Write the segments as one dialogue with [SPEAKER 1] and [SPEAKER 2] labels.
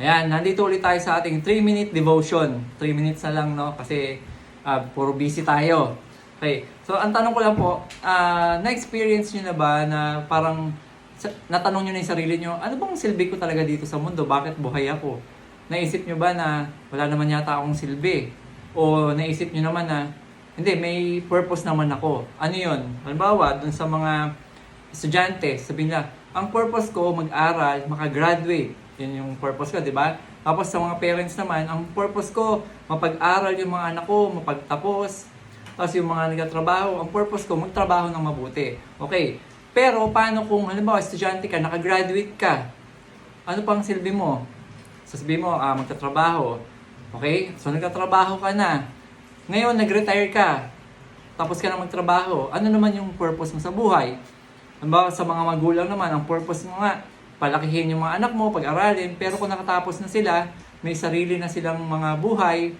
[SPEAKER 1] Ayan, nandito ulit tayo sa ating 3-minute devotion. 3 minutes na lang, no? Kasi puro busy tayo. Okay, so ang tanong ko lang po, na-experience nyo na ba na parang natanong nyo na yung sarili nyo, ano bang silbi ko talaga dito sa mundo? Bakit buhay ako? Naisip nyo ba na wala naman yata akong silbi? O naisip nyo naman na, hindi, may purpose naman ako. Ano yun? Halimbawa, dun sa mga estudyante, sabihin nila, ang purpose ko, mag-aral, makagraduate. Yun yung purpose ko, di ba? Tapos sa mga parents naman, ang purpose ko, mapag-aral yung mga anak ko, mapagtapos. Tapos yung mga nagtatrabaho, ang purpose ko, magtrabaho ng mabuti. Okay. Pero paano kung, halimbawa, estudyante ka, nakagraduate ka? Ano pang silbi mo? Sasabihin mo, magtatrabaho. Okay? So nagtatrabaho ka na. Ngayon, nag-retire ka. Tapos ka na magtrabaho. Ano naman yung purpose mo sa buhay? Halimbawa, sa mga magulang naman, ang purpose mo nga, palakihin yung mga anak mo, pag-aralin, pero kung nakatapos na sila, may sarili na silang mga buhay,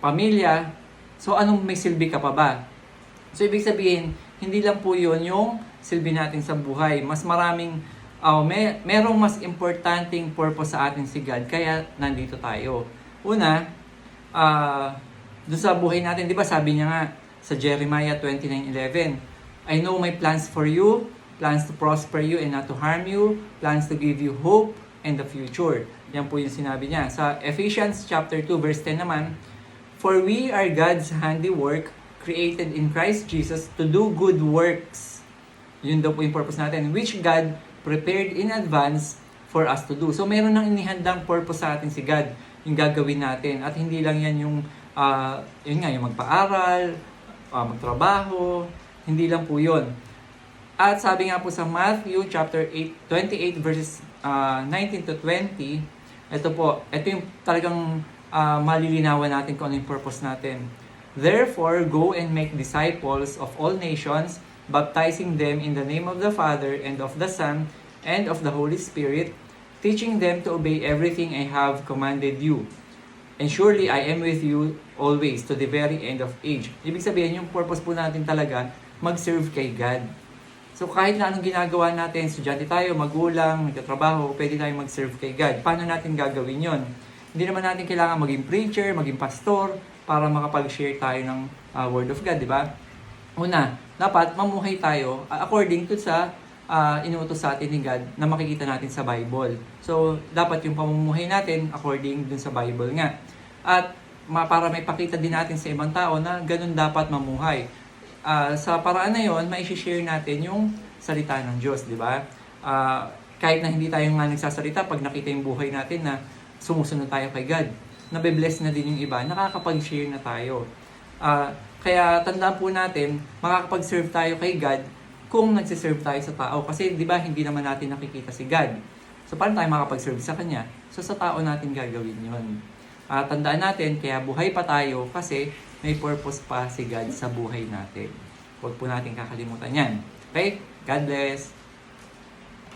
[SPEAKER 1] pamilya, so anong may silbi ka pa ba? So ibig sabihin, hindi lang po yun yung silbi natin sa buhay. Mas maraming, merong mas importanteng purpose sa atin si God, kaya nandito tayo. Una, doon sa buhay natin, di ba sabi niya nga sa Jeremiah 29:11, I know my plans for you, plans to prosper you and not to harm you, plans to give you hope and the future. Yan po yung sinabi niya. Sa Ephesians chapter 2 verse 10 naman, for we are God's handiwork, created in Christ Jesus to do good works. Yun daw po yung purpose natin, which God prepared in advance for us to do. So meron nang inihandang purpose sa atin si God, yung gagawin natin. At hindi lang yan yung, yun nga, yung magpaaral, magtrabaho, hindi lang po yun. At sabi nga po sa Matthew chapter 28 verses 19 to 20, ito yung talagang malilinawan natin kung ano yung purpose natin. Therefore, go and make disciples of all nations, baptizing them in the name of the Father and of the Son and of the Holy Spirit, teaching them to obey everything I have commanded you. And surely I am with you always to the very end of age. Ibig sabihin, yung purpose po natin talaga, mag-serve kay God. So kahit na anong ginagawa natin, estudyante tayo, magulang, nagtatrabaho, pwede tayong mag-serve kay God. Paano natin gagawin yon? Hindi naman natin kailangan maging preacher, maging pastor, para makapag-share tayo ng Word of God, di ba? Una, dapat mamuhay tayo according to sa inuutos sa atin ni God na makikita natin sa Bible. So, dapat yung pamumuhay natin according dun sa Bible nga. At para may pakita din natin sa ibang tao na ganun dapat mamuhay. Sa paraan na yon, mai-share natin yung salita ng Diyos, di ba? Kahit na hindi tayo nga nagsasalita, pag nakita yung buhay natin na sumusunod tayo kay God, nabe-bless na din yung iba, nakakapag-share na tayo. Kaya tandaan po natin, makakapag-serve tayo kay God kung nagsiserve tayo sa tao. Kasi di ba hindi naman natin nakikita si God. So paano tayo makakapag-serve sa Kanya? So sa tao natin gagawin yun. Tandaan natin, kaya buhay pa tayo kasi may purpose pa si God sa buhay natin. Huwag po natin kakalimutan yan. Okay? God bless!